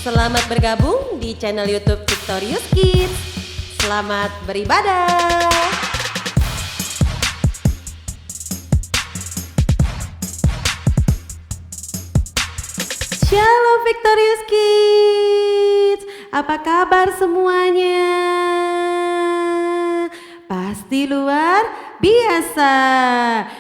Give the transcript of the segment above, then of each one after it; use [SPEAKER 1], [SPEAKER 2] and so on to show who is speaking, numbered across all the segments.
[SPEAKER 1] Selamat bergabung di channel YouTube Victorious Kids. Selamat beribadah. Shalom Victorious Kids. Apa kabar semuanya? Pasti luar biasa.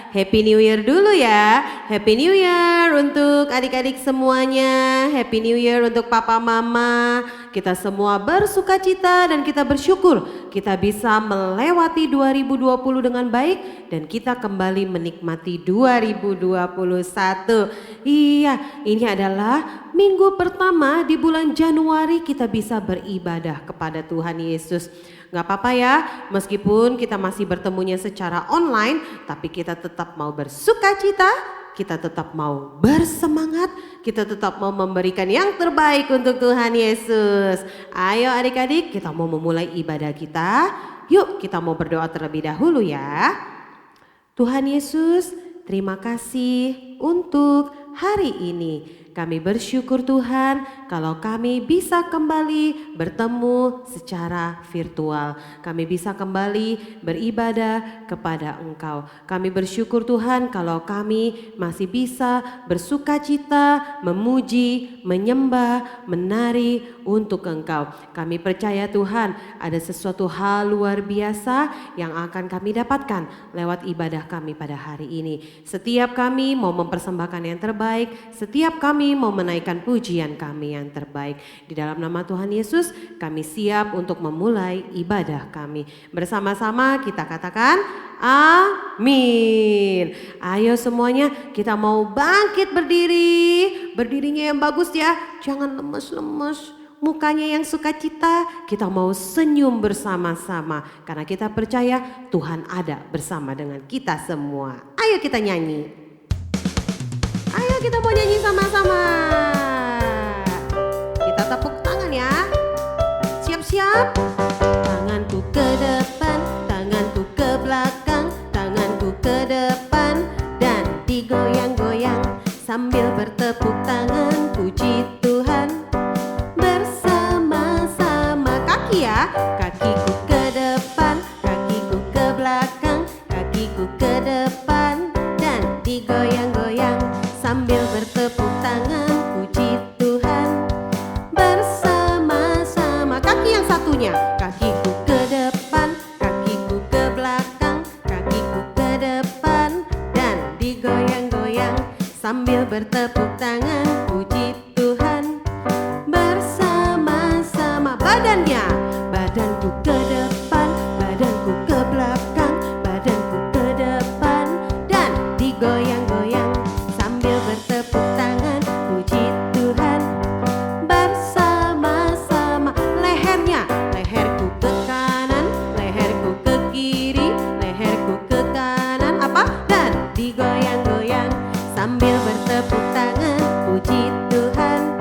[SPEAKER 1] Happy New Year dulu ya. Happy New Year untuk adik-adik semuanya. Happy New Year untuk papa mama. Kita semua bersuka cita dan kita bersyukur kita bisa melewati 2020 dengan baik dan kita kembali menikmati 2021. Iya, ini adalah minggu pertama di bulan Januari kita bisa beribadah kepada Tuhan Yesus. Gak apa-apa ya, meskipun kita masih bertemunya secara online, tapi kita tetap mau bersuka cita, kita tetap mau bersemangat, kita tetap mau memberikan yang terbaik untuk Tuhan Yesus. Ayo adik-adik, kita mau memulai ibadah kita. Yuk kita mau berdoa terlebih dahulu ya. Tuhan Yesus, terima kasih untuk hari ini. Kami bersyukur Tuhan kalau kami bisa kembali bertemu secara virtual. Kami bisa kembali beribadah kepada Engkau. Kami bersyukur Tuhan kalau kami masih bisa bersuka cita, memuji, menyembah, menari untuk Engkau. Kami percaya Tuhan ada sesuatu hal luar biasa yang akan kami dapatkan lewat ibadah kami pada hari ini. Setiap kami mau mempersembahkan yang terbaik, setiap kami mau menaikkan pujian kami yang terbaik. Di dalam nama Tuhan Yesus kami siap untuk memulai ibadah kami. Bersama-sama kita katakan amin. Ayo semuanya kita mau bangkit berdiri. Berdirinya yang bagus ya, jangan lemes-lemes. Mukanya yang sukacita, kita mau senyum bersama-sama. Karena kita percaya Tuhan ada bersama dengan kita semua. Ayo kita nyanyi. Ayo kita mau nyanyi sama-sama. Kita tepuk tangan ya. Siap-siap. Tanganku ke depan, tanganku ke belakang, tanganku ke depan dan digoyang-goyang sambil bertepuk tangan puji Tuhan. Bersama-sama kaki ya. Kakiku ke depan, kakiku ke belakang, kakiku ke depan dan digoyang-goyang sambil bertepuk tangan puji Tuhan. Bersama-sama kaki yang satunya. Kakiku ke depan, kakiku ke belakang, kakiku ke depan dan digoyang-goyang sambil bertepuk tangan puji Tuhan. Bersama-sama badannya. Badanku ke depan, badanku ke belakang, badanku ke depan dan digoyang-goyang sambil bertepuk tangan puji Tuhan. Bersama-sama lehernya. Leherku ke kanan, leherku ke kiri, leherku ke kanan apa? Dan digoyang-goyang sambil bertepuk tangan puji Tuhan.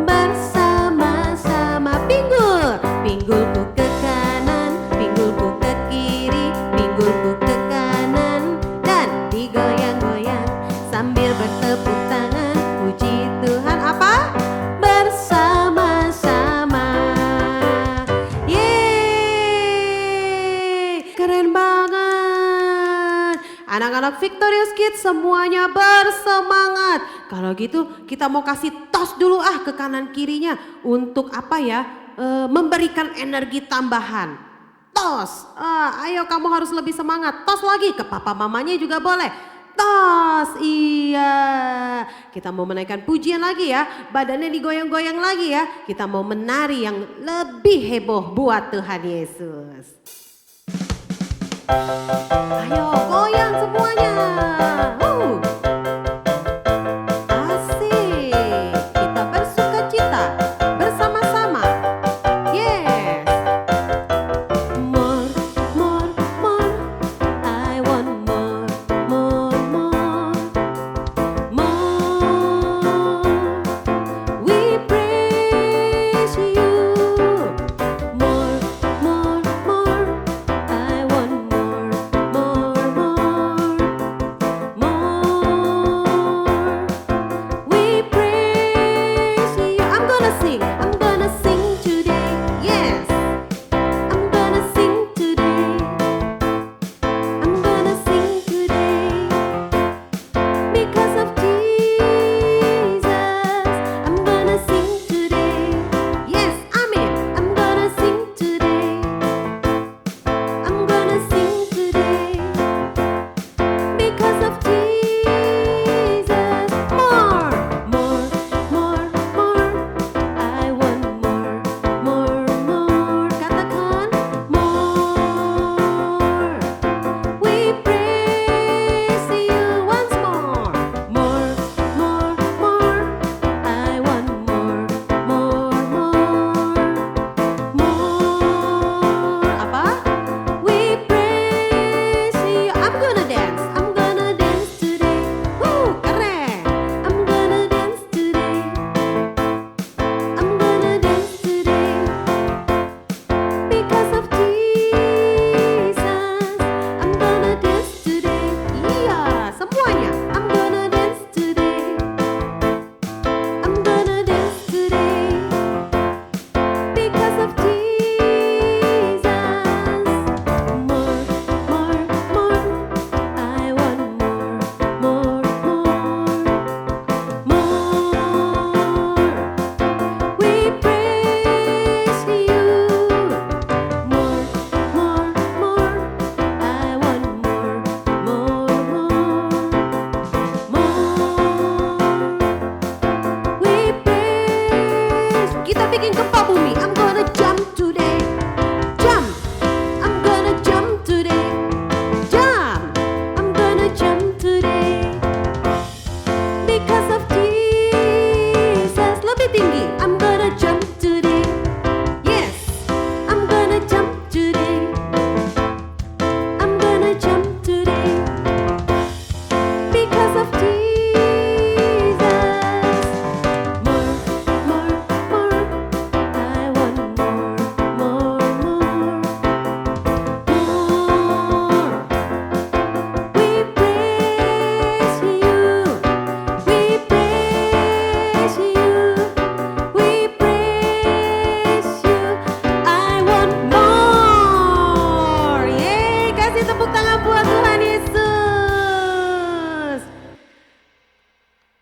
[SPEAKER 1] Bersama-sama pinggul. Pinggulku ke kanan, pinggulku ke kiri, pinggulku ke kanan dan digoyang-goyang sambil bertepuk tangan puji Tuhan apa? Bersama-sama. Yeay, keren banget. Anak-anak Victorious Kids semuanya bersemangat. Kalau gitu kita mau kasih tos dulu ke kanan kirinya untuk apa ya? Memberikan energi tambahan. Tos, ayo kamu harus lebih semangat. Tos lagi ke papa mamanya juga boleh. Tos, iya. Kita mau menaikkan pujian lagi ya. Badannya digoyang-goyang lagi ya. Kita mau menari yang lebih heboh buat Tuhan Yesus. Ayo goyang semuanya. Asik. Kita bersuka cita bersama-sama. Yes. More, more, more. I want more, more, more. More. We praise you. More, more, more. I want more, more,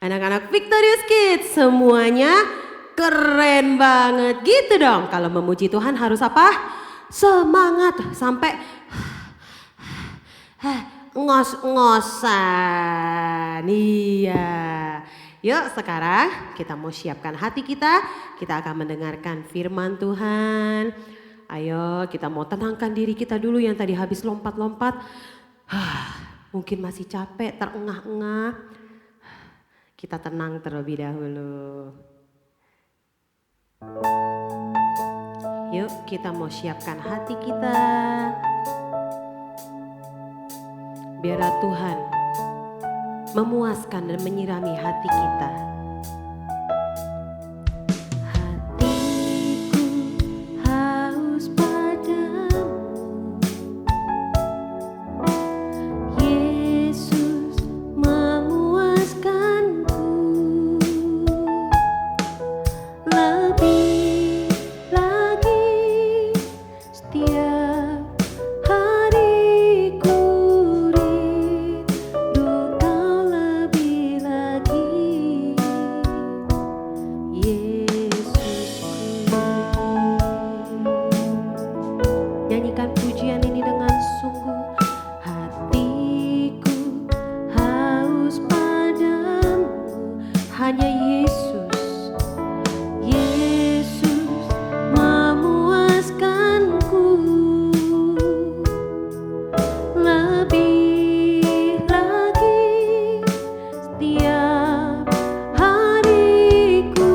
[SPEAKER 1] Anak-anak Victorious Kids semuanya keren banget gitu dong. Kalau memuji Tuhan harus apa? Semangat sampai ngos-ngosan. Iya. Yuk sekarang kita mau siapkan hati kita. Kita akan mendengarkan firman Tuhan. Ayo kita mau tenangkan diri kita dulu yang tadi habis lompat-lompat. Mungkin masih capek, terengah-engah. Kita tenang terlebih dahulu. Yuk kita mau siapkan hati kita. Biarlah Tuhan memuaskan dan menyirami hati kita. Hatiku haus padamu, Yesus memuaskanku. Lebih lagi setiap hariku rindu Kau lebih lagi, Yesusku. Nyanyikan pujian ini dengan sungguh. Hatiku haus padamu, hanya Yesus. Yesus memuaskanku. Lebih lagi setiap hariku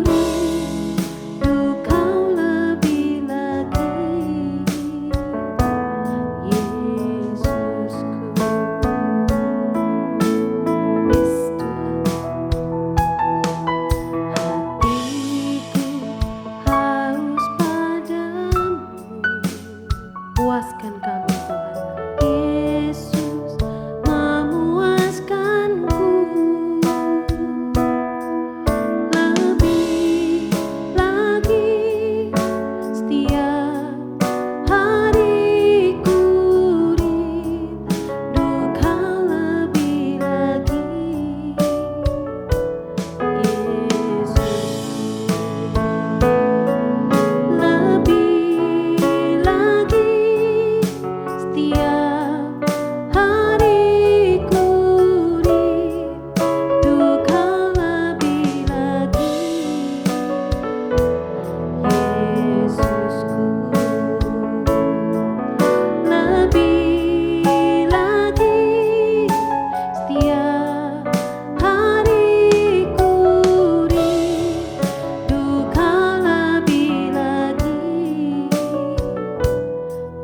[SPEAKER 1] rindu Kau lebih lagi, Yesusku. Yes, Tuhan. Hatiku haus padamu, puaskan kami Tuhan. Yesus memuaskanku. Lebih lagi setiap hariku rindu Kau lebih lagi, Yesusku. Lebih lagi setiap hariku rindu Kau lebih lagi, Yesusku. Lebih lagi setiap hariku rindu Kau lebih lagi,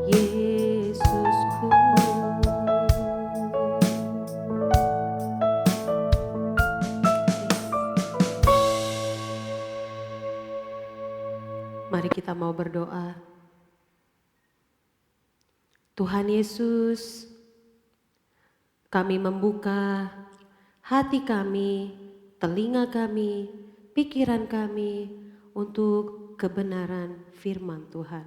[SPEAKER 1] Yesusku. Mari kita mau berdoa. Tuhan Yesus, kami membuka hati kami, telinga kami, pikiran kami untuk kebenaran firman Tuhan.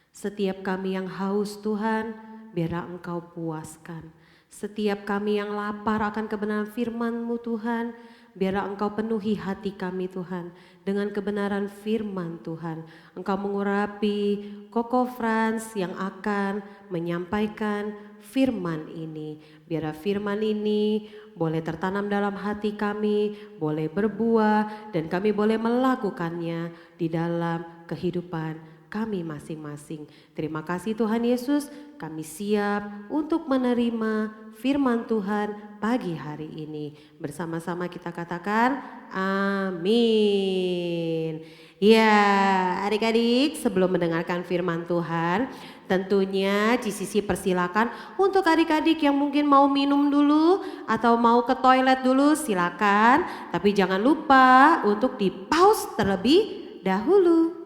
[SPEAKER 1] Setiap kami yang haus Tuhan, biarlah Engkau puaskan. Setiap kami yang lapar akan kebenaran firman-Mu Tuhan, biarlah Engkau penuhi hati kami Tuhan dengan kebenaran firman Tuhan. Engkau mengurapi Koko Frans yang akan menyampaikan firman ini. Biarlah firman ini boleh tertanam dalam hati kami, boleh berbuah dan kami boleh melakukannya di dalam kehidupan kami masing-masing. Terima kasih Tuhan Yesus, kami siap untuk menerima firman Tuhan pagi hari ini. Bersama-sama kita katakan amin. Ya, adik-adik sebelum mendengarkan firman Tuhan, tentunya GCC persilakan untuk adik-adik yang mungkin mau minum dulu atau mau ke toilet dulu silakan. Tapi jangan lupa untuk di pause terlebih dahulu.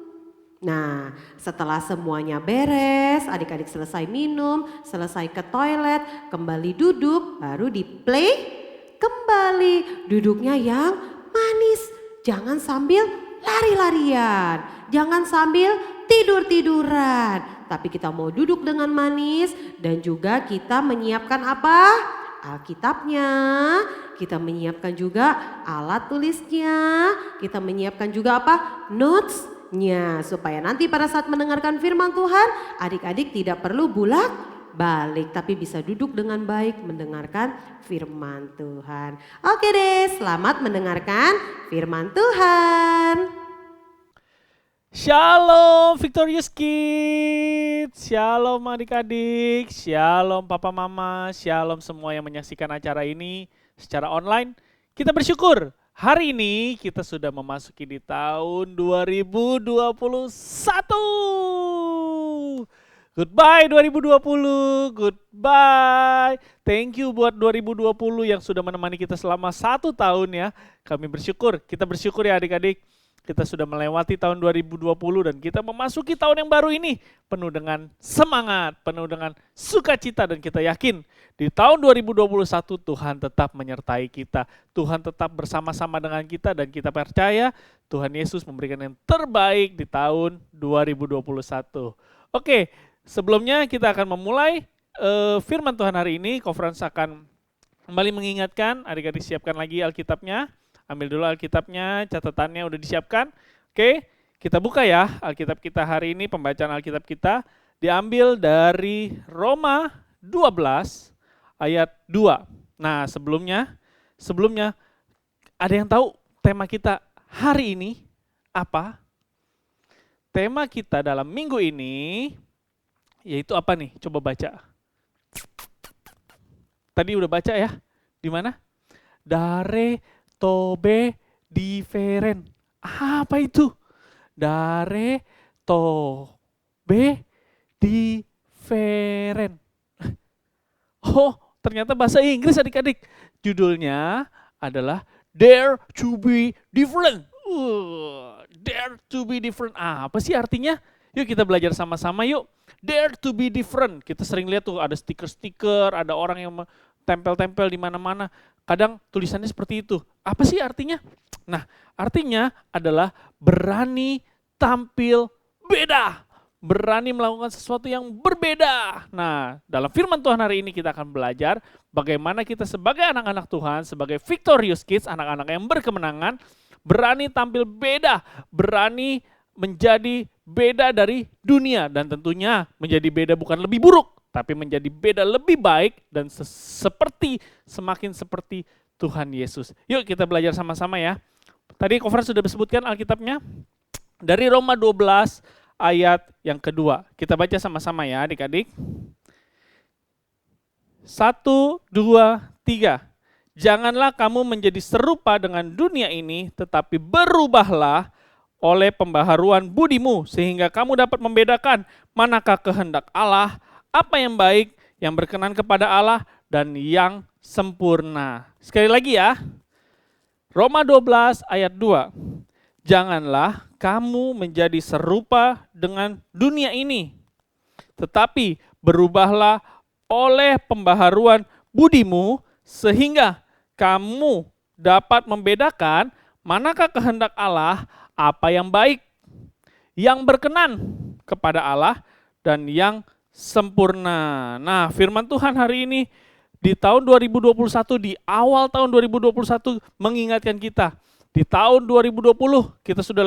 [SPEAKER 1] Nah, setelah semuanya beres, adik-adik selesai minum, selesai ke toilet, kembali duduk, baru di play kembali. Duduknya yang manis, jangan sambil lari-larian, jangan sambil tidur-tiduran. Tapi kita mau duduk dengan manis dan juga kita menyiapkan apa? Alkitabnya. kita menyiapkan juga alat tulisnya, kita menyiapkan juga apa? Notes-nya, supaya nanti pada saat mendengarkan firman Tuhan, adik-adik tidak perlu balik, tapi bisa duduk dengan baik mendengarkan firman Tuhan. Oke deh, selamat mendengarkan firman Tuhan.
[SPEAKER 2] Shalom Victorious Kids, shalom adik-adik, shalom papa mama, shalom semua yang menyaksikan acara ini secara online. Kita bersyukur hari ini kita sudah memasuki di tahun 2021. Goodbye 2020, goodbye. Thank you buat 2020 yang sudah menemani kita selama 1 tahun ya. Kami bersyukur, kita bersyukur ya adik-adik. Kita sudah melewati tahun 2020 dan kita memasuki tahun yang baru ini penuh dengan semangat, penuh dengan sukacita, dan kita yakin di tahun 2021 Tuhan tetap menyertai kita. Tuhan tetap bersama-sama dengan kita dan kita percaya Tuhan Yesus memberikan yang terbaik di tahun 2021. Oke, sebelumnya kita akan memulai firman Tuhan hari ini. Conference akan kembali mengingatkan, adik-adik siapkan lagi Alkitabnya. Ambil dulu Alkitabnya, catatannya udah disiapkan. Oke, kita buka ya Alkitab kita hari ini. Pembacaan Alkitab kita diambil dari Roma 12 ayat 2. Nah sebelumnya ada yang tahu tema kita hari ini apa? Tema kita dalam minggu ini yaitu apa nih? Coba baca. Tadi udah baca ya? Di mana? Dare tobe differen. Apa itu? Dare tobe differen. Oh, ternyata bahasa Inggris adik-adik. Judulnya adalah Dare to be different. Dare to be different. Apa sih artinya? Yuk kita belajar sama-sama yuk. Dare to be different. Kita sering lihat tuh ada stiker-stiker, ada orang yang tempel-tempel di mana-mana. Kadang tulisannya seperti itu. Apa sih artinya? Nah, artinya adalah berani tampil beda. Berani melakukan sesuatu yang berbeda. Nah, dalam firman Tuhan hari ini kita akan belajar bagaimana kita sebagai anak-anak Tuhan, sebagai Victorious Kids, anak-anak yang berkemenangan, berani tampil beda, berani menjadi beda dari dunia. Dan tentunya menjadi beda bukan lebih buruk, tapi menjadi beda lebih baik dan semakin seperti Tuhan Yesus. Yuk kita belajar sama-sama ya. Tadi Conference sudah disebutkan Alkitabnya dari Roma 12 ayat yang kedua. Kita baca sama-sama ya adik-adik. 1, 2, 3. Janganlah kamu menjadi serupa dengan dunia ini, tetapi berubahlah oleh pembaharuan budimu, sehingga kamu dapat membedakan manakah kehendak Allah, apa yang baik, yang berkenan kepada Allah, dan yang sempurna. Sekali lagi ya, Roma 12 ayat 2. Janganlah kamu menjadi serupa dengan dunia ini, tetapi berubahlah oleh pembaharuan budimu, sehingga kamu dapat membedakan manakah kehendak Allah, apa yang baik, yang berkenan kepada Allah, dan yang sempurna. Nah, firman Tuhan hari ini di tahun 2021, di awal tahun 2021 mengingatkan kita. Di tahun 2020 kita sudah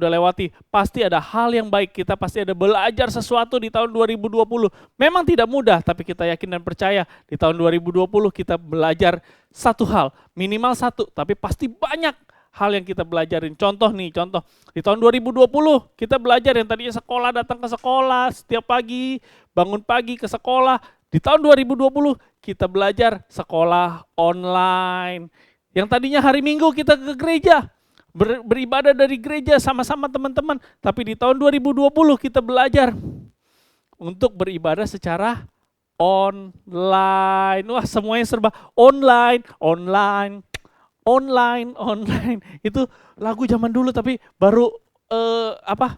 [SPEAKER 2] lewati. Pasti ada hal yang baik, kita pasti ada belajar sesuatu di tahun 2020. Memang tidak mudah, tapi kita yakin dan percaya di tahun 2020 kita belajar satu hal, minimal satu, tapi pasti banyak hal yang kita belajarin. Contoh di tahun 2020 kita belajar yang tadinya sekolah, datang ke sekolah setiap pagi, bangun pagi ke sekolah. Di tahun 2020 kita belajar sekolah online. Yang tadinya hari Minggu kita ke gereja, beribadah dari gereja sama-sama teman-teman. Tapi di tahun 2020 kita belajar untuk beribadah secara online. Wah, semuanya serba online. Itu lagu zaman dulu tapi baru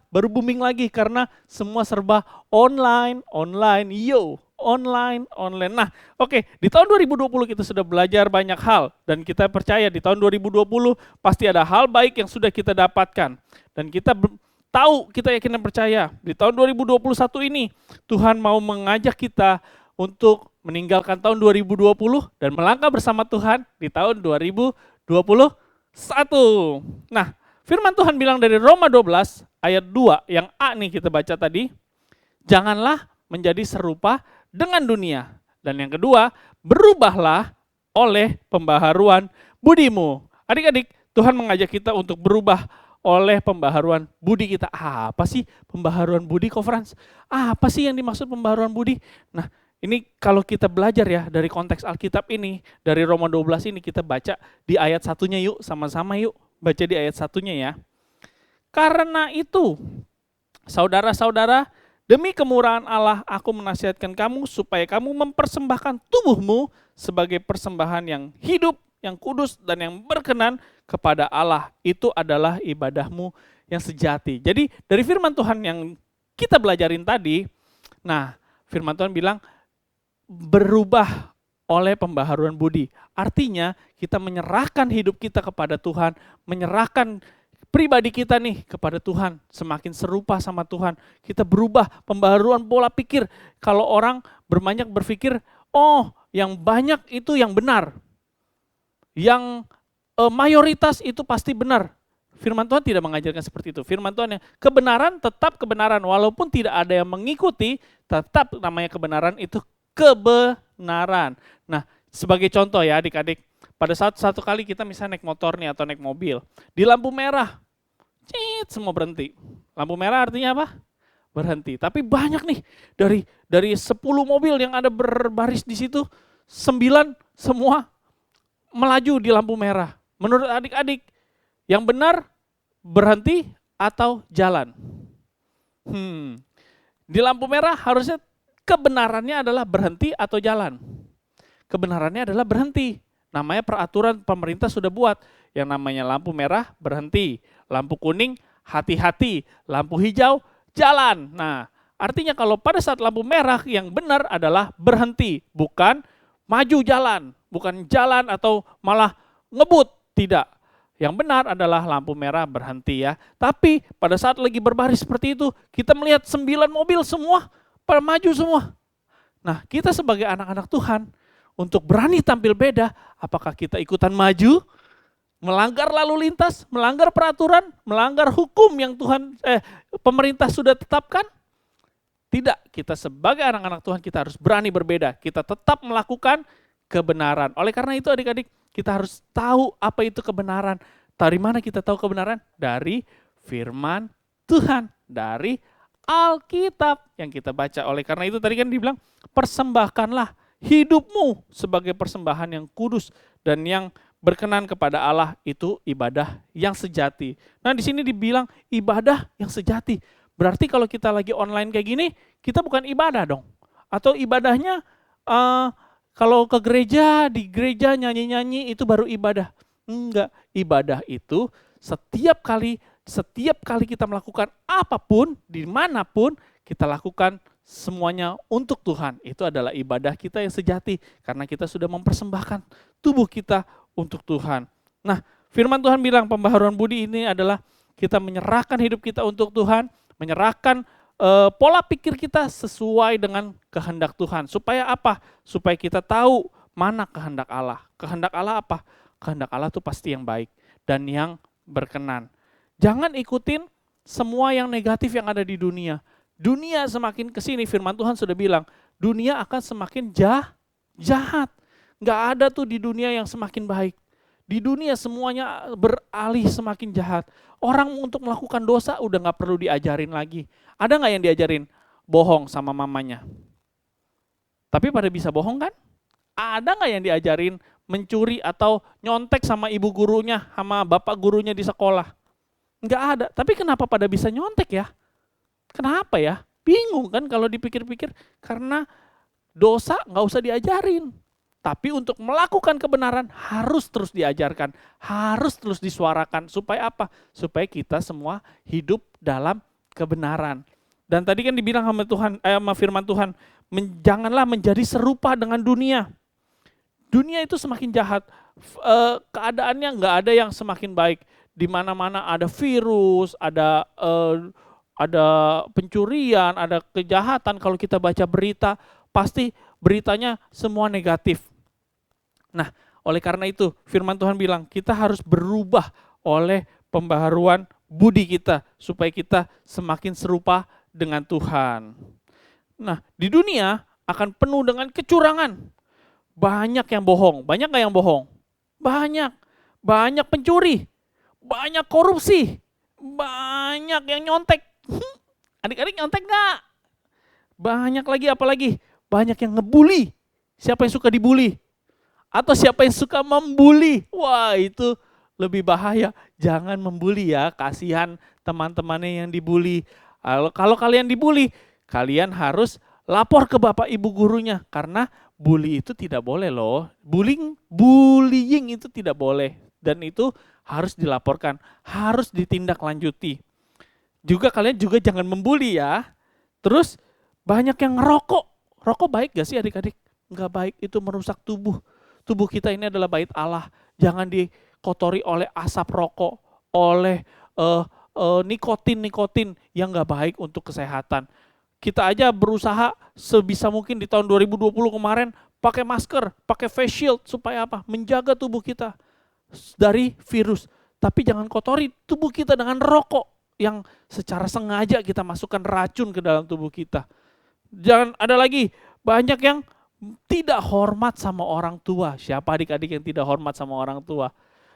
[SPEAKER 2] baru booming lagi karena semua serba online. Nah, oke, di tahun 2020 kita sudah belajar banyak hal dan kita percaya di tahun 2020 pasti ada hal baik yang sudah kita dapatkan. Dan kita tahu, kita yakin dan percaya di tahun 2021 ini Tuhan mau mengajak kita untuk meninggalkan tahun 2020 dan melangkah bersama Tuhan di tahun 2021. Nah, firman Tuhan bilang dari Roma 12 ayat 2 yang A nih kita baca tadi, janganlah menjadi serupa dengan dunia. Dan yang kedua, berubahlah oleh pembaharuan budimu. Adik-adik, Tuhan mengajak kita untuk berubah oleh pembaharuan budi kita. Apa sih pembaharuan budi, Ko Frans? Apa sih yang dimaksud pembaharuan budi? Nah, ini kalau kita belajar ya dari konteks Alkitab ini, dari Roma 12 ini kita baca di ayat satunya yuk, sama-sama yuk. Baca di ayat satunya ya. Karena itu, saudara-saudara, demi kemurahan Allah, aku menasihatkan kamu supaya kamu mempersembahkan tubuhmu sebagai persembahan yang hidup, yang kudus, dan yang berkenan kepada Allah. Itu adalah ibadahmu yang sejati. Jadi dari firman Tuhan yang kita belajarin tadi, nah firman Tuhan bilang berubah oleh pembaharuan budi. Artinya kita menyerahkan hidup kita kepada Tuhan, menyerahkan pribadi kita nih kepada Tuhan, semakin serupa sama Tuhan. Kita berubah, pembaharuan pola pikir. Kalau orang berbanyak berpikir, oh yang banyak itu yang benar. Yang mayoritas itu pasti benar. Firman Tuhan tidak mengajarkan seperti itu. Firman Tuhan yang kebenaran tetap kebenaran. Walaupun tidak ada yang mengikuti, tetap namanya kebenaran itu kebenaran. Nah, sebagai contoh ya adik-adik, pada satu kali kita misalnya naik motor nih atau naik mobil, di lampu merah, semua berhenti. Lampu merah artinya apa? Berhenti. Tapi banyak nih dari 10 mobil yang ada berbaris di situ, 9 semua melaju di lampu merah. Menurut adik-adik, yang benar berhenti atau jalan? Di lampu merah harusnya kebenarannya adalah berhenti atau jalan? Kebenarannya adalah berhenti. Namanya peraturan pemerintah sudah buat. Yang namanya lampu merah berhenti, lampu kuning hati-hati, lampu hijau jalan. Nah, artinya kalau pada saat lampu merah yang benar adalah berhenti, bukan maju jalan, bukan jalan atau malah ngebut, tidak. Yang benar adalah lampu merah berhenti ya. Tapi pada saat lagi berbaris seperti itu, kita melihat 9 mobil semua pada maju semua. Nah, kita sebagai anak-anak Tuhan, untuk berani tampil beda, apakah kita ikutan maju, melanggar lalu lintas, melanggar peraturan, melanggar hukum yang pemerintah sudah tetapkan? Tidak, kita sebagai anak-anak Tuhan kita harus berani berbeda. Kita tetap melakukan kebenaran. Oleh karena itu adik-adik, kita harus tahu apa itu kebenaran. Dari mana kita tahu kebenaran? Dari firman Tuhan, dari Alkitab yang kita baca. Oleh karena itu tadi kan dibilang, persembahkanlah hidupmu sebagai persembahan yang kudus dan yang berkenan kepada Allah, itu ibadah yang sejati. Nah di sini dibilang ibadah yang sejati. Berarti kalau kita lagi online kayak gini, kita bukan ibadah dong. Atau ibadahnya kalau ke gereja, di gereja nyanyi-nyanyi itu baru ibadah. Enggak, ibadah itu setiap kali kita melakukan apapun, dimanapun kita lakukan semuanya untuk Tuhan. Itu adalah ibadah kita yang sejati. Karena kita sudah mempersembahkan tubuh kita untuk Tuhan. Nah, firman Tuhan bilang pembaharuan budi ini adalah kita menyerahkan hidup kita untuk Tuhan, menyerahkan pola pikir kita sesuai dengan kehendak Tuhan. Supaya apa? Supaya kita tahu mana kehendak Allah. Kehendak Allah apa? Kehendak Allah itu pasti yang baik dan yang berkenan. Jangan ikutin semua yang negatif yang ada di dunia. Dunia semakin kesini, firman Tuhan sudah bilang, dunia akan semakin jahat. Nggak ada tuh di dunia yang semakin baik. Di dunia semuanya beralih semakin jahat. Orang untuk melakukan dosa udah nggak perlu diajarin lagi. Ada nggak yang diajarin? Bohong sama mamanya. Tapi pada bisa bohong kan? Ada nggak yang diajarin mencuri atau nyontek sama ibu gurunya, sama bapak gurunya di sekolah? Nggak ada. Tapi kenapa pada bisa nyontek ya? Kenapa ya? Bingung kan kalau dipikir-pikir. Karena dosa nggak usah diajarin. Tapi untuk melakukan kebenaran harus terus diajarkan. Harus terus disuarakan. Supaya apa? Supaya kita semua hidup dalam kebenaran. Dan tadi kan dibilang sama firman Tuhan, janganlah menjadi serupa dengan dunia. Dunia itu semakin jahat. Keadaannya nggak ada yang semakin baik. Di mana-mana ada virus, ada pencurian, ada kejahatan. Kalau kita baca berita, pasti beritanya semua negatif. Nah, oleh karena itu firman Tuhan bilang kita harus berubah oleh pembaharuan budi kita supaya kita semakin serupa dengan Tuhan. Nah, di dunia akan penuh dengan kecurangan. Banyak yang bohong. Banyak nggak yang bohong? Banyak. Banyak pencuri. Banyak korupsi. Banyak yang nyontek. Adik-adik nyontek nggak? Banyak lagi, apalagi? Banyak yang ngebully. Siapa yang suka dibully? Atau siapa yang suka membuli? Wah, itu lebih bahaya. Jangan membuli ya, kasihan teman-temannya yang dibully. Kalau kalian dibully, kalian harus lapor ke bapak ibu gurunya. Karena bully itu tidak boleh loh. Bullying itu tidak boleh. Dan itu harus dilaporkan, harus ditindaklanjuti. Juga kalian juga jangan membuli ya. Terus banyak yang ngerokok. Rokok baik gak sih adik-adik? Enggak baik, itu merusak tubuh. Tubuh kita ini adalah bait Allah. Jangan dikotori oleh asap rokok, oleh nikotin yang gak baik untuk kesehatan. Kita aja berusaha sebisa mungkin di tahun 2020 kemarin pakai masker, pakai face shield supaya apa? Menjaga tubuh kita dari virus. Tapi jangan kotori tubuh kita dengan rokok yang secara sengaja kita masukkan racun ke dalam tubuh kita. Jangan ada lagi banyak yang tidak hormat sama orang tua. Siapa adik-adik yang tidak hormat sama orang tua?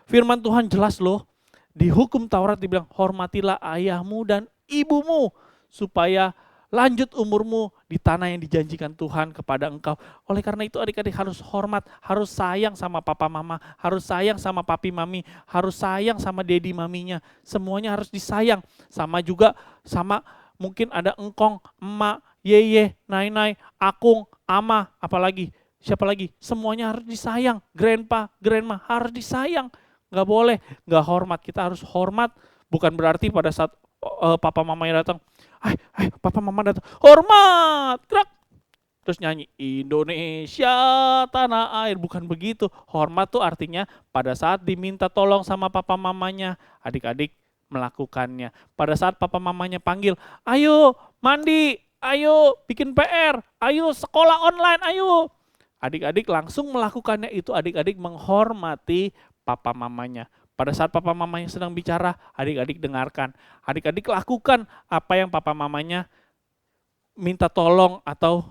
[SPEAKER 2] Firman Tuhan jelas loh. Di hukum Taurat dibilang hormatilah ayahmu dan ibumu supaya lanjut umurmu di tanah yang dijanjikan Tuhan kepada engkau. Oleh karena itu adik-adik harus hormat, harus sayang sama papa mama, harus sayang sama papi mami, harus sayang sama dedi maminya. Semuanya harus disayang. Sama juga sama mungkin ada engkong, emak, yeye, nai-nai, akung, ama, apalagi, siapa lagi? Semuanya harus disayang. Grandpa, grandma harus disayang. Gak boleh, gak hormat. Kita harus hormat, bukan berarti pada saat papa mamanya datang, papa mama datang, hormat, gerak. Terus nyanyi, Indonesia tanah air. Bukan begitu. Hormat tuh artinya pada saat diminta tolong sama papa mamanya, adik-adik melakukannya. Pada saat papa mamanya panggil, ayo mandi, ayo bikin PR, ayo sekolah online, ayo. Adik-adik langsung melakukannya, itu adik-adik menghormati papa mamanya. Pada saat papa mamanya sedang bicara, adik-adik dengarkan. Adik-adik lakukan apa yang papa mamanya minta tolong atau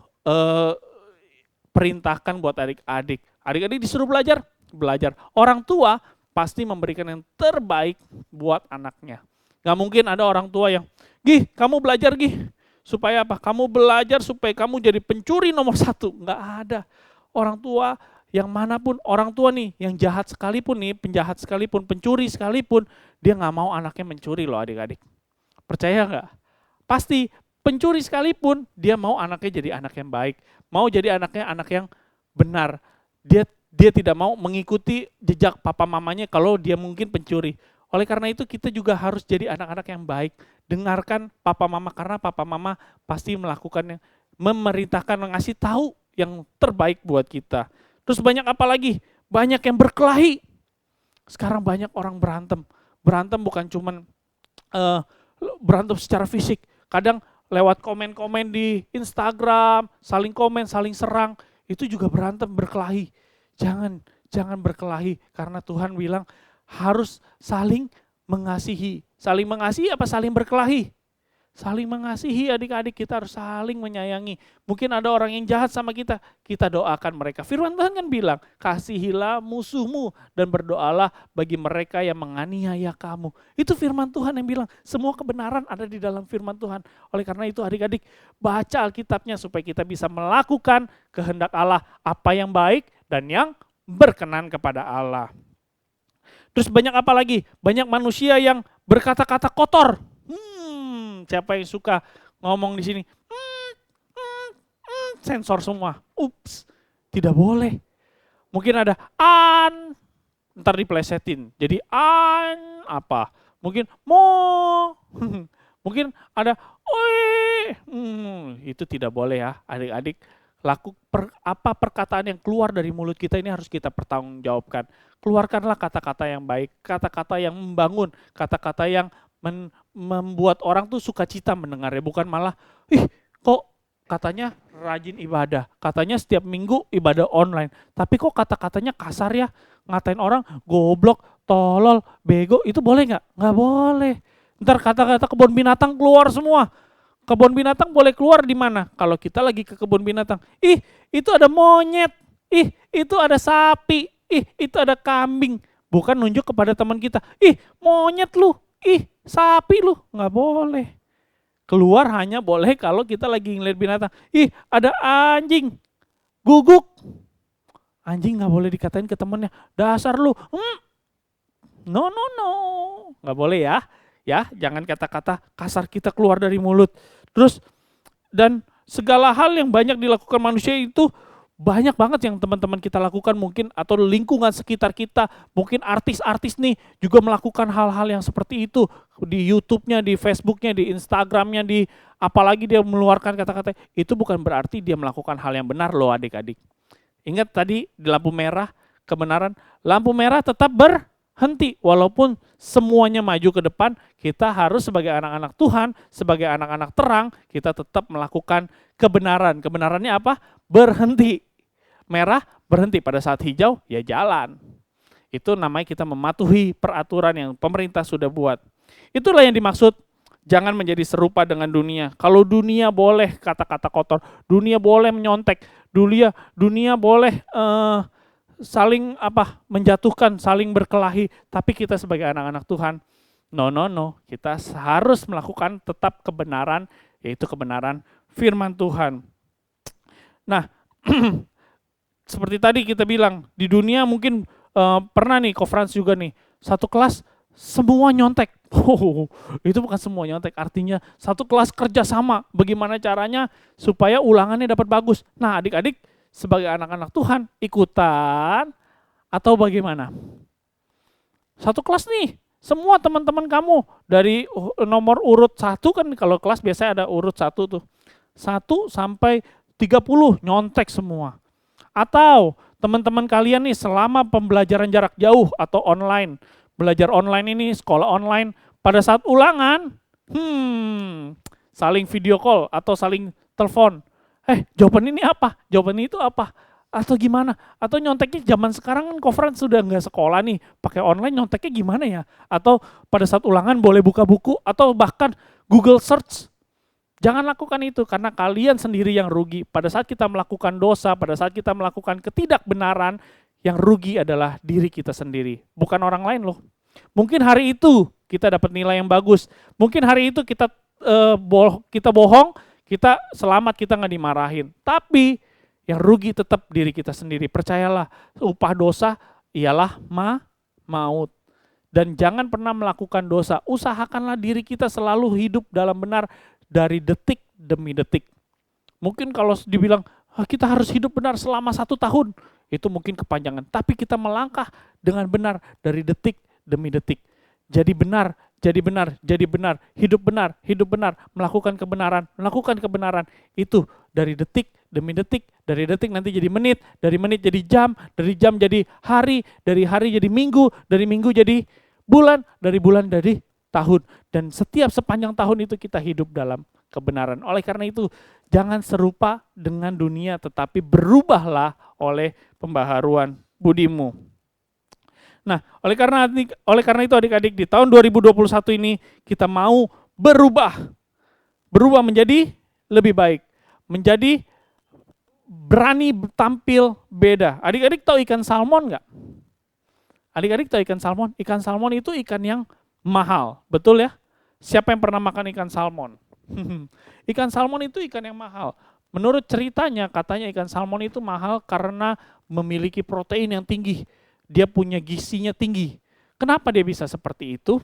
[SPEAKER 2] perintahkan buat adik-adik. Adik-adik disuruh belajar, belajar. Orang tua pasti memberikan yang terbaik buat anaknya. Gak mungkin ada orang tua yang, Gih, kamu belajar Gih. Supaya apa? Kamu belajar supaya kamu jadi pencuri nomor 1. Gak ada. Orang tua yang manapun, orang tua nih, yang jahat sekalipun nih, penjahat sekalipun, pencuri sekalipun, dia gak mau anaknya mencuri loh adik-adik. Percaya gak? Pasti pencuri sekalipun, dia mau anaknya jadi anak yang baik. Mau jadi anaknya anak yang benar. Dia tidak mau mengikuti jejak papa mamanya kalau dia mungkin pencuri. Oleh karena itu kita juga harus jadi anak-anak yang baik. Dengarkan papa mama, karena papa mama pasti melakukan yang memerintahkan, mengasih tahu yang terbaik buat kita. Terus banyak apa lagi? Banyak yang berkelahi. Sekarang banyak orang berantem. Berantem bukan cuman berantem secara fisik. Kadang lewat komen-komen di Instagram, saling komen, saling serang. Itu juga berantem, berkelahi. Jangan berkelahi, karena Tuhan bilang harus saling mengasihi. Saling mengasihi apa saling berkelahi? Saling mengasihi adik-adik, kita harus saling menyayangi. Mungkin ada orang yang jahat sama kita, kita doakan mereka. Firman Tuhan kan bilang, kasihilah musuhmu dan berdoalah bagi mereka yang menganiaya kamu. Itu firman Tuhan yang bilang, semua kebenaran ada di dalam firman Tuhan. Oleh karena itu adik-adik, baca Alkitabnya supaya kita bisa melakukan kehendak Allah, apa yang baik dan yang berkenan kepada Allah. Terus banyak apa lagi? Banyak manusia yang berkata-kata kotor. Siapa yang suka ngomong di sini? Sensor semua. Ups, tidak boleh. Mungkin ada ntar diplesetin. Jadi apa? Mungkin mungkin ada itu tidak boleh ya, adik-adik. Apa perkataan yang keluar dari mulut kita ini harus kita pertanggungjawabkan. Keluarkanlah kata-kata yang baik, kata-kata yang membangun, kata-kata yang membuat orang tuh sukacita mendengarnya, bukan malah, kok katanya rajin ibadah, katanya setiap minggu ibadah online. Tapi kok kata-katanya kasar ya, ngatain orang goblok, tolol, bego, itu boleh nggak? Nggak boleh. Ntar kata-kata kebun binatang keluar semua. Kebun binatang boleh keluar di mana? Kalau kita lagi ke kebun binatang. Ih, itu ada monyet. Ih, itu ada sapi. Ih, itu ada kambing. Bukan nunjuk kepada teman kita. Ih, monyet lu. Ih, sapi lu. Nggak boleh. Keluar hanya boleh kalau kita lagi ngeliat binatang. Ih, ada anjing. Guguk. Anjing nggak boleh dikatain ke temennya. Dasar lu. No, no, no. Nggak boleh ya. Ya, jangan kata-kata kasar kita keluar dari mulut. Terus, dan segala hal yang banyak dilakukan manusia itu banyak banget yang teman-teman kita lakukan mungkin, atau lingkungan sekitar kita, mungkin artis-artis nih juga melakukan hal-hal yang seperti itu di YouTube-nya, di Facebook-nya, di Instagram-nya, di apalagi dia mengeluarkan kata-kata, itu bukan berarti dia melakukan hal yang benar loh adik-adik. Ingat tadi di lampu merah, kebenaran, lampu merah tetap berhenti walaupun semuanya maju ke depan, kita harus sebagai anak-anak Tuhan, sebagai anak-anak terang, kita tetap melakukan kebenaran. Kebenarannya apa? Berhenti. Merah, berhenti. Pada saat hijau, ya jalan. Itu namanya kita mematuhi peraturan yang pemerintah sudah buat. Itulah yang dimaksud, jangan menjadi serupa dengan dunia. Kalau dunia boleh kata-kata kotor, dunia boleh menyontek, dunia boleh saling menjatuhkan, saling berkelahi, tapi kita sebagai anak-anak Tuhan, no, kita harus melakukan tetap kebenaran, yaitu kebenaran firman Tuhan. Nah, seperti tadi kita bilang, di dunia mungkin pernah nih, Conference juga nih, satu kelas semua nyontek. Itu bukan semua nyontek, artinya satu kelas kerja sama, bagaimana caranya supaya ulangannya dapat bagus. Nah, adik-adik sebagai anak-anak Tuhan ikutan atau bagaimana? Satu kelas nih, semua teman-teman kamu dari nomor urut 1 kan, kalau kelas biasanya ada urut 1 tuh. 1 sampai 30 nyontek semua. Atau teman-teman kalian nih selama pembelajaran jarak jauh atau online, belajar online ini, sekolah online, pada saat ulangan, saling video call atau saling telepon. Jawaban ini apa? Jawaban itu apa? Atau gimana? Atau nyonteknya zaman sekarang kan Conference sudah nggak sekolah nih, pakai online nyonteknya gimana ya? Atau pada saat ulangan boleh buka buku atau bahkan Google search. Jangan lakukan itu karena kalian sendiri yang rugi. Pada saat kita melakukan dosa, pada saat kita melakukan ketidakbenaran, yang rugi adalah diri kita sendiri, bukan orang lain loh. Mungkin hari itu kita dapat nilai yang bagus. Mungkin hari itu kita bohong, kita selamat, kita nggak dimarahin. Tapi yang rugi tetap diri kita sendiri. Percayalah, upah dosa ialah maut. Dan jangan pernah melakukan dosa. Usahakanlah diri kita selalu hidup dalam benar dari detik demi detik. Mungkin kalau dibilang kita harus hidup benar selama 1 tahun, itu mungkin kepanjangan. Tapi kita melangkah dengan benar dari detik demi detik. Jadi benar, hidup benar, melakukan kebenaran, itu dari detik demi detik, dari detik nanti jadi menit, dari menit jadi jam, dari jam jadi hari, dari hari jadi minggu, dari minggu jadi bulan, dari bulan jadi tahun. Dan setiap sepanjang tahun itu kita hidup dalam kebenaran. Oleh karena itu, jangan serupa dengan dunia, tetapi berubahlah oleh pembaharuan budimu. Nah, oleh karena itu adik-adik, di tahun 2021 ini kita mau berubah menjadi lebih baik, menjadi berani tampil beda. Adik-adik tahu ikan salmon nggak? Adik-adik tahu ikan salmon? Ikan salmon itu ikan yang mahal, betul ya? Siapa yang pernah makan ikan salmon? Ikan salmon itu ikan yang mahal. Menurut ceritanya, katanya ikan salmon itu mahal karena memiliki protein yang tinggi. Dia punya gizinya tinggi. Kenapa dia bisa seperti itu?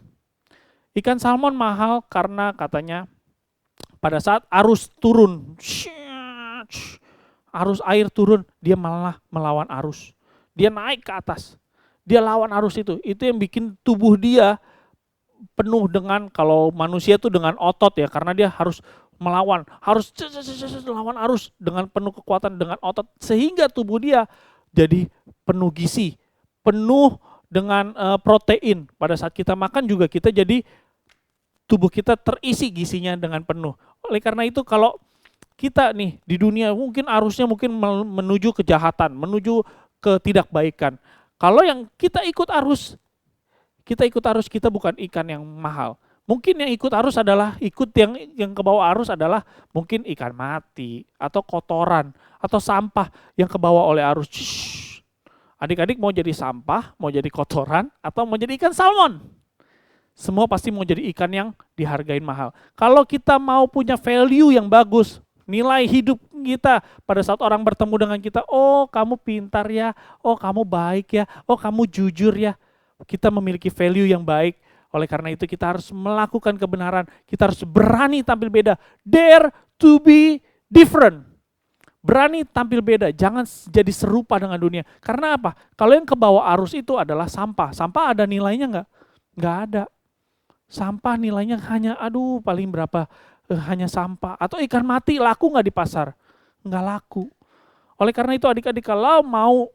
[SPEAKER 2] Ikan salmon mahal karena katanya pada saat arus turun, arus air turun, dia malah melawan arus. Dia naik ke atas, dia lawan arus itu. Itu yang bikin tubuh dia penuh dengan, kalau manusia itu dengan otot ya, karena dia harus melawan, harus lawan arus dengan penuh kekuatan, dengan otot, sehingga tubuh dia jadi penuh gizi, penuh dengan protein. Pada saat kita makan juga kita jadi tubuh kita terisi gizinya dengan penuh. Oleh karena itu kalau kita nih di dunia mungkin arusnya menuju kejahatan, menuju ketidakbaikan. Kalau yang kita ikut arus kita bukan ikan yang mahal. Mungkin yang ikut arus adalah yang ke bawah arus adalah mungkin ikan mati atau kotoran atau sampah yang kebawa oleh arus. Adik-adik mau jadi sampah, mau jadi kotoran atau mau jadi ikan salmon? Semua pasti mau jadi ikan yang dihargain mahal. Kalau kita mau punya value yang bagus, nilai hidup kita pada saat orang bertemu dengan kita, oh kamu pintar ya, oh kamu baik ya, oh kamu jujur ya. Kita memiliki value yang baik. Oleh karena itu kita harus melakukan kebenaran, kita harus berani tampil beda. Dare to be different. Berani tampil beda, jangan jadi serupa dengan dunia. Karena apa? Kalau yang ke bawah arus itu adalah sampah. Sampah ada nilainya enggak? Enggak ada. Sampah nilainya hanya paling berapa? Hanya sampah. Atau ikan mati laku enggak di pasar? Enggak laku. Oleh karena itu adik-adik kalau mau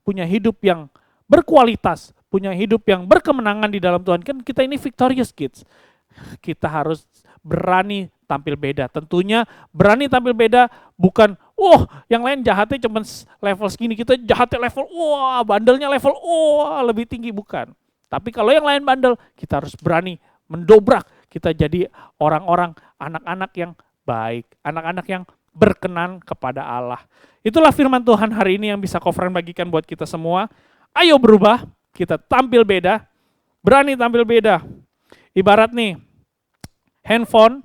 [SPEAKER 2] punya hidup yang berkualitas, punya hidup yang berkemenangan di dalam Tuhan, kan kita ini victorious kids. Kita harus berani tampil beda. Tentunya berani tampil beda bukan, yang lain jahatnya cuma level segini, kita jahatnya level, bandelnya level, lebih tinggi, bukan. Tapi kalau yang lain bandel, kita harus berani mendobrak. Kita jadi orang-orang, anak-anak yang baik, anak-anak yang berkenan kepada Allah. Itulah firman Tuhan hari ini yang bisa Kofran bagikan buat kita semua. Ayo berubah, kita tampil beda, berani tampil beda. Ibarat nih, handphone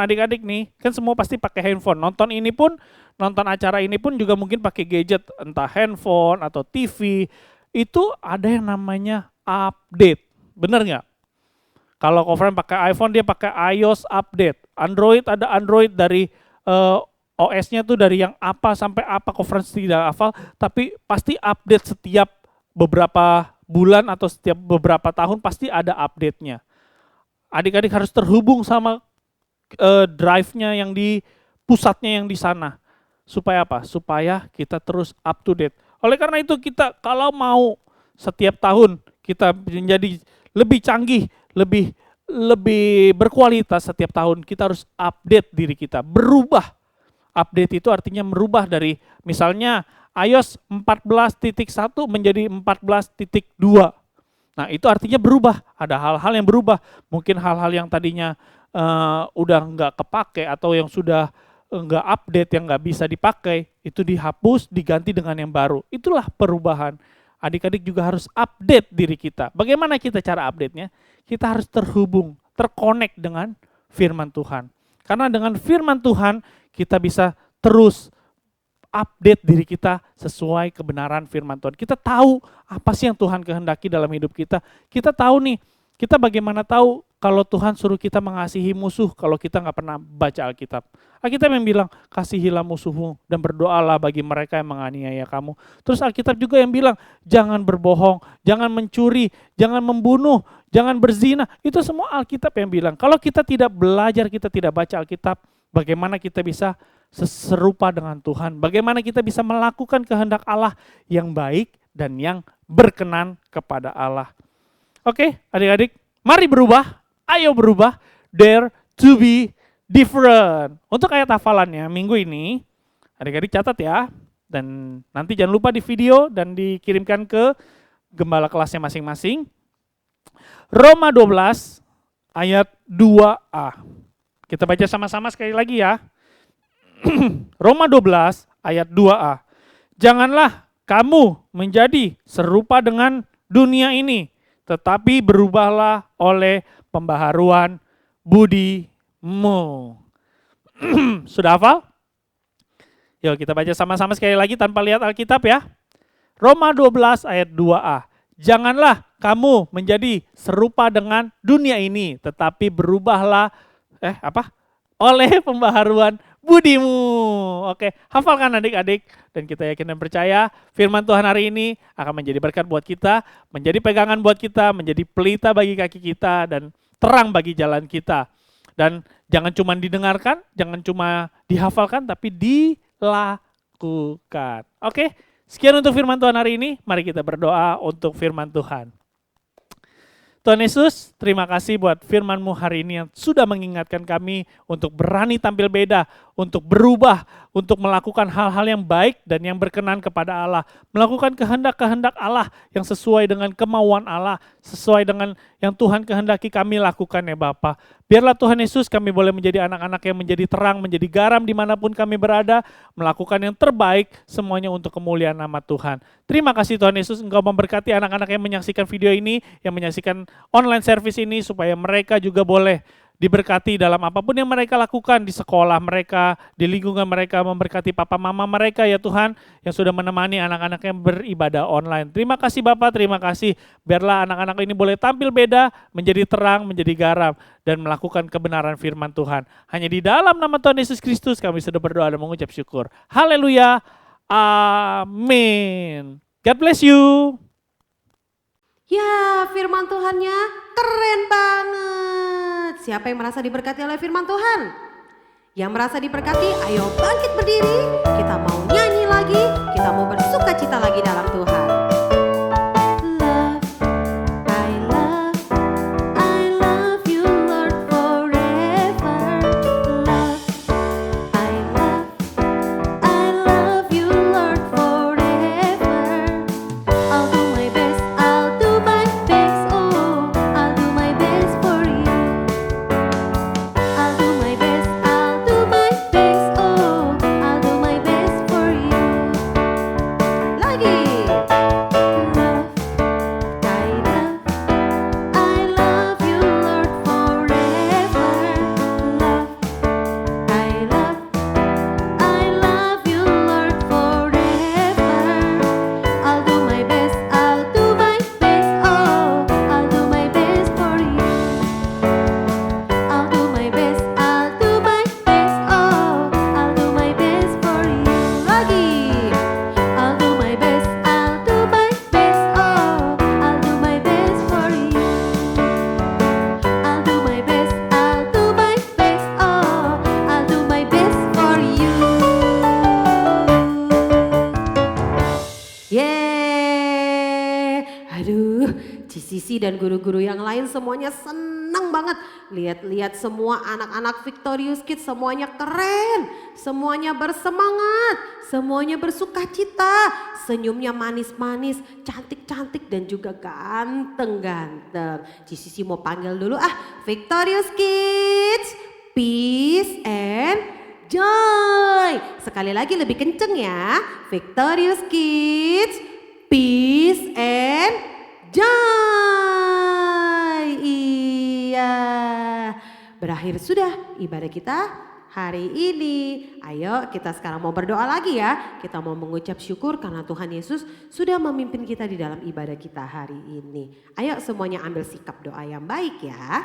[SPEAKER 2] adik-adik nih, kan semua pasti pakai handphone. Nonton acara ini pun juga mungkin pakai gadget, entah handphone atau TV. Itu ada yang namanya update, bener nggak? Kalau Kofran pakai iPhone, dia pakai iOS update. Android ada Android dari OS-nya tuh dari yang apa sampai apa, Kofran tidak hafal, tapi pasti update setiap beberapa bulan atau setiap beberapa tahun pasti ada update-nya. Adik-adik harus terhubung sama drive-nya yang di pusatnya yang di sana. Supaya apa? Supaya kita terus up to date. Oleh karena itu kita kalau mau setiap tahun kita menjadi lebih canggih, lebih berkualitas setiap tahun, kita harus update diri kita, berubah. Update itu artinya merubah dari misalnya iOS 14.1 menjadi 14.2. Nah itu artinya berubah, ada hal-hal yang berubah. Mungkin hal-hal yang tadinya udah nggak kepake atau yang sudah nggak update, yang nggak bisa dipakai, itu dihapus, diganti dengan yang baru. Itulah perubahan. Adik-adik juga harus update diri kita. Bagaimana kita cara update-nya? Kita harus terhubung, terkonek dengan firman Tuhan. Karena dengan firman Tuhan kita bisa terus update diri kita sesuai kebenaran firman Tuhan. Kita tahu apa sih yang Tuhan kehendaki dalam hidup kita. Kita tahu nih, kita bagaimana tahu kalau Tuhan suruh kita mengasihi musuh kalau kita nggak pernah baca Alkitab. Alkitab yang bilang, kasihilah musuhmu dan berdoalah bagi mereka yang menganiaya kamu. Terus Alkitab juga yang bilang, jangan berbohong, jangan mencuri, jangan membunuh, jangan berzina. Itu semua Alkitab yang bilang. Kalau kita tidak belajar, kita tidak baca Alkitab, bagaimana kita bisa serupa dengan Tuhan? Bagaimana kita bisa melakukan kehendak Allah yang baik dan yang berkenan kepada Allah? Oke, adik-adik, mari berubah. Ayo berubah. Dare to be different. Untuk ayat hafalannya minggu ini, adik-adik catat ya. Dan nanti jangan lupa di video dan dikirimkan ke gembala kelasnya masing-masing. Roma 12 ayat 2a. Kita baca sama-sama sekali lagi ya. Roma 12 ayat 2a. Janganlah kamu menjadi serupa dengan dunia ini, tetapi berubahlah oleh pembaharuan budimu. Sudah hafal? Yuk kita baca sama-sama sekali lagi tanpa lihat Alkitab ya. Roma 12 ayat 2a. Janganlah kamu menjadi serupa dengan dunia ini, tetapi berubahlah oleh pembaharuan budimu. Oke, hafalkan adik-adik. Dan kita yakin dan percaya firman Tuhan hari ini akan menjadi berkat buat kita, menjadi pegangan buat kita, menjadi pelita bagi kaki kita, dan terang bagi jalan kita. Dan jangan cuma didengarkan, jangan cuma dihafalkan, tapi dilakukan. Oke, sekian untuk firman Tuhan hari ini. Mari kita berdoa untuk firman Tuhan. Tuhan Yesus, terima kasih buat firman-Mu hari ini yang sudah mengingatkan kami untuk berani tampil beda, untuk berubah, untuk melakukan hal-hal yang baik dan yang berkenan kepada Allah. Melakukan kehendak-kehendak Allah yang sesuai dengan kemauan Allah, sesuai dengan yang Tuhan kehendaki kami lakukan ya Bapa. Biarlah Tuhan Yesus kami boleh menjadi anak-anak yang menjadi terang, menjadi garam dimanapun kami berada, melakukan yang terbaik semuanya untuk kemuliaan nama Tuhan. Terima kasih Tuhan Yesus, Engkau memberkati anak-anak yang menyaksikan video ini, yang menyaksikan online service ini supaya mereka juga boleh diberkati dalam apapun yang mereka lakukan di sekolah mereka, di lingkungan mereka, memberkati papa mama mereka ya Tuhan yang sudah menemani anak-anak yang beribadah online. Terima kasih Bapak, terima kasih. Biarlah anak-anak ini boleh tampil beda, menjadi terang, menjadi garam, dan melakukan kebenaran firman Tuhan. Hanya di dalam nama Tuhan Yesus Kristus kami sudah berdoa dan mengucap syukur. Haleluya, amin. God bless you.
[SPEAKER 1] Ya, firman Tuhannya keren banget. Siapa yang merasa diberkati oleh firman Tuhan? Yang merasa diberkati, ayo bangkit berdiri. Kita mau nyanyi lagi, kita mau bersuka cita lagi dalam Tuhan. Sisi dan guru-guru yang lain semuanya senang banget lihat-lihat semua anak-anak Victorious Kids, semuanya keren, semuanya bersemangat, semuanya bersukacita, senyumnya manis-manis, cantik-cantik dan juga ganteng-ganteng. Sisi mau panggil dulu Victorious Kids, peace and joy. Sekali lagi lebih kenceng ya, Victorious Kids, peace and joy. Iya. Berakhir sudah ibadah kita hari ini. Ayo kita sekarang mau berdoa lagi ya. Kita mau mengucap syukur karena Tuhan Yesus sudah memimpin kita di dalam ibadah kita hari ini. Ayo semuanya ambil sikap doa yang baik ya.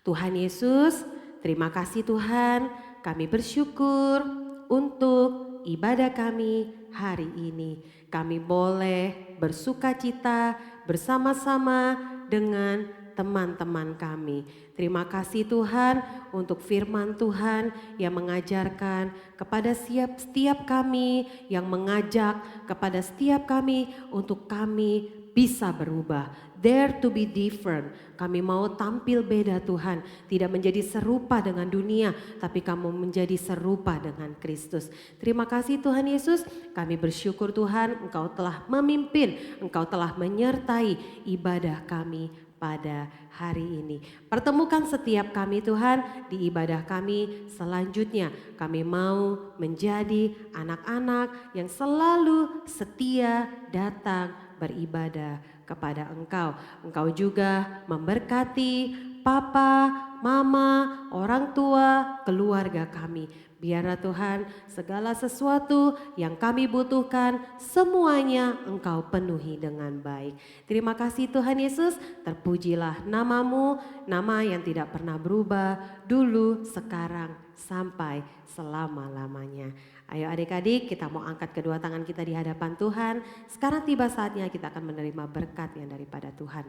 [SPEAKER 1] Tuhan Yesus, terima kasih Tuhan. Kami bersyukur untuk ibadah kami hari ini. Kami boleh bersukacita bersama-sama dengan teman-teman kami. Terima kasih Tuhan untuk firman Tuhan yang mengajarkan kepada setiap kami, yang mengajak kepada setiap kami untuk kami bisa berubah. Dare to be different. Kami mau tampil beda Tuhan. Tidak menjadi serupa dengan dunia, tapi kamu menjadi serupa dengan Kristus. Terima kasih Tuhan Yesus. Kami bersyukur Tuhan Engkau telah memimpin, Engkau telah menyertai ibadah kami pada hari ini. Pertemukan setiap kami Tuhan di ibadah kami selanjutnya. Kami mau menjadi anak-anak yang selalu setia datang beribadah kepada Engkau. Engkau juga memberkati papa, mama, orang tua, keluarga kami. Biarlah Tuhan segala sesuatu yang kami butuhkan semuanya Engkau penuhi dengan baik. Terima kasih Tuhan Yesus, terpujilah namamu, nama yang tidak pernah berubah dulu, sekarang, sampai selama-lamanya. Ayo adik-adik kita mau angkat kedua tangan kita di hadapan Tuhan. Sekarang tiba saatnya kita akan menerima berkat yang daripada Tuhan.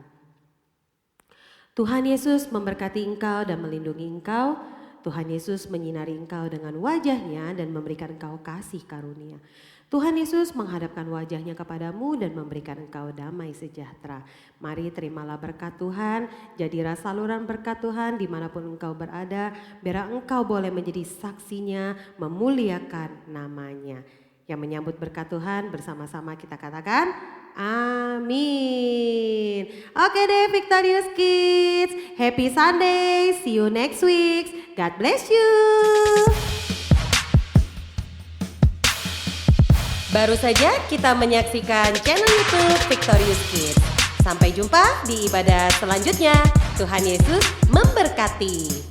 [SPEAKER 1] Tuhan Yesus memberkati engkau dan melindungi engkau. Tuhan Yesus menyinari engkau dengan wajahnya dan memberikan engkau kasih karunia. Tuhan Yesus menghadapkan wajahnya kepadamu dan memberikan engkau damai sejahtera. Mari terimalah berkat Tuhan, jadilah saluran berkat Tuhan dimanapun engkau berada, biar engkau boleh menjadi saksinya, memuliakan namanya. Yang menyambut berkat Tuhan bersama-sama kita katakan, amin. Oke deh Victorious Kids, happy Sunday, see you next week, God bless you. Baru saja kita menyaksikan channel YouTube Victorious Kids. Sampai jumpa di ibadah selanjutnya. Tuhan Yesus memberkati.